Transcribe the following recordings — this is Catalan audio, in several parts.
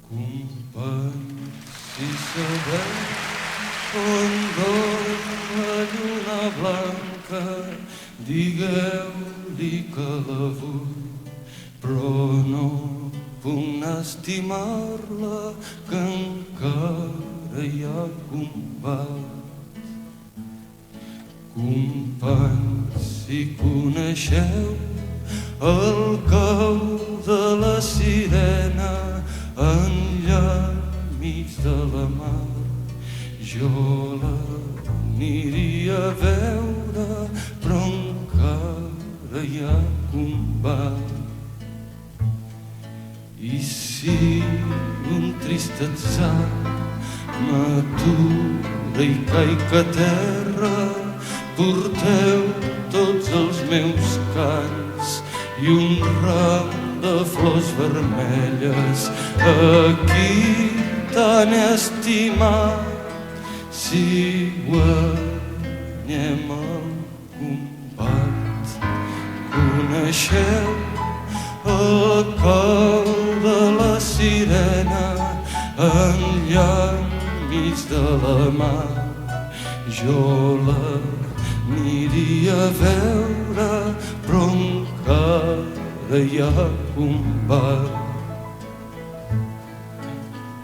Companys, si sabeu on dorm la lluna blanca, digueu-li que la vull, però no puc anar a estimar-la, que encara hi ha combat. Companys, si coneixeu el cau de la sirena enllà mig de la mar, jo l'aniria a veure, però encara hi ha combat. I si un trist atzar m'atura i caic a terra, porteu tots els meus cants i un ram de flors vermelles a qui tant he estimat. Si guanyem el combat, coneixeu el cau de la sirena enllà mig de la mar, jo l'aniria a veure, però encara hi ha combat.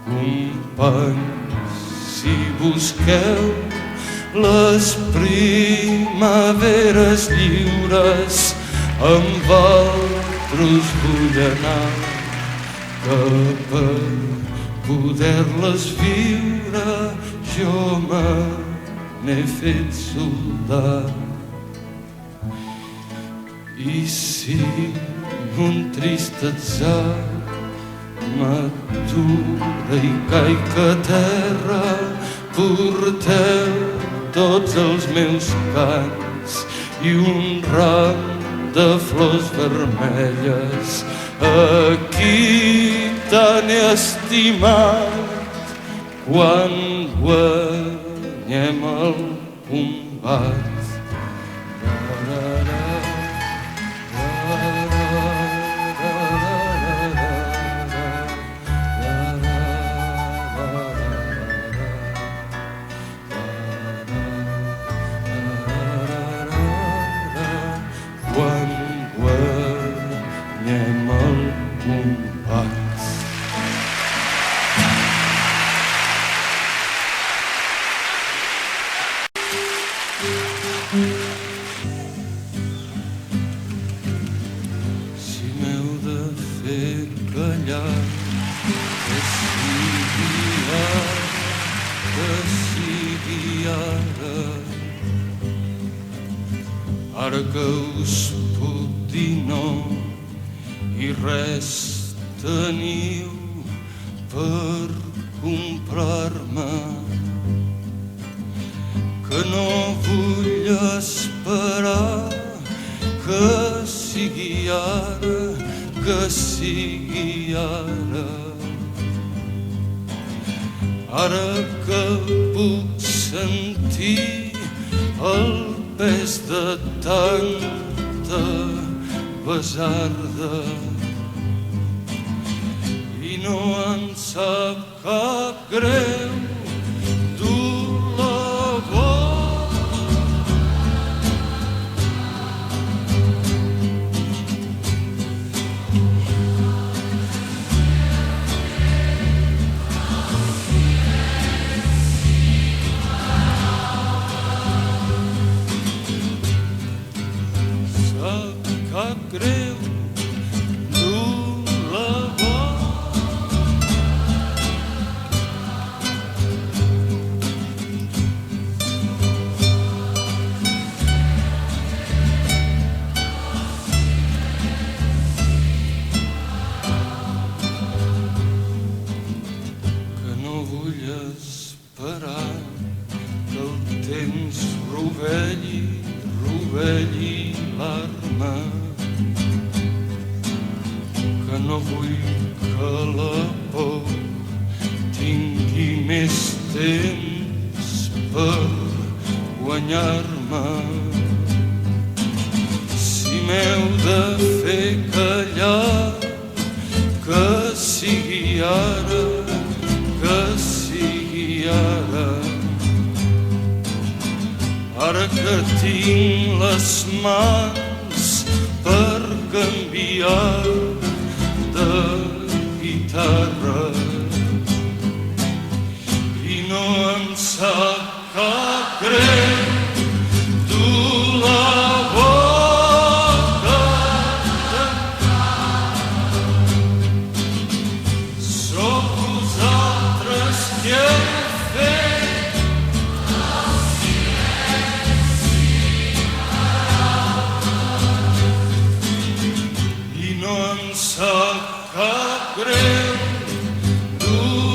Companys, si busqueu les primaveres lliures, amb vosaltres vull anar, que per poder-les viure jo n'he fet soldat. I si un trist atzar m'atura i caic a terra, porteu tots els meus cants i un ram de flors vermelles a qui tant he estimat. Quan guanyem el combat, quan guanyem el combat. Si m'heu de fer callar, que sigui ara, ara que us puc dir no i res teniu per comprar-me, que no vull esperar, que sigui ara, que sigui ara. Ara que puc sentir el pes de tanta besarda i no em sap cap greu dur la boca. Sap cap greu dur la boca. Que no vull esperar que el temps rovelli l'arma, que no vull que la por tingui més temps per guanyar-me. Si m'heu de fer callar, que sigui ara, que sigui ara. Ara que tinc les mans per canviar de guitarra i no em sap cap greu dur la boca sóc vosaltres qui heu fet i no em sap cap greu dur